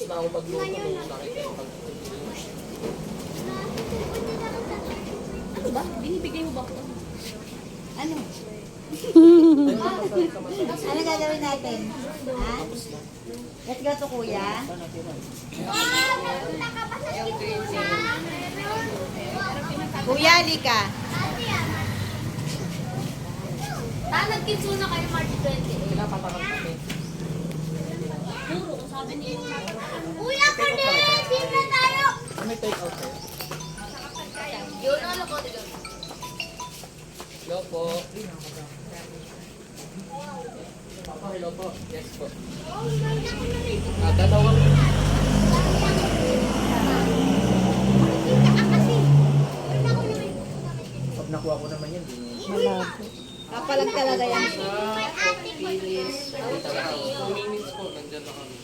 na ako magluto nung nakita yung Ano ba? Binibigay mo ba ako? Ano? Ano gagawin natin? Ha? Let's go to kuya. Kuya, lika. Nagkitso na kayo March 20. pinapatakot kami. Puro, sabi niyo. Kuya, Cornel! Team na tayo! May take out kayo? Yun, ano ko dito? Hello po. Papa, hello po. Yes po. Dalawang pag nakuha ko naman yan, Malabo. Kapalag talaga yan. sa 2 minutes po, nandyan na kami.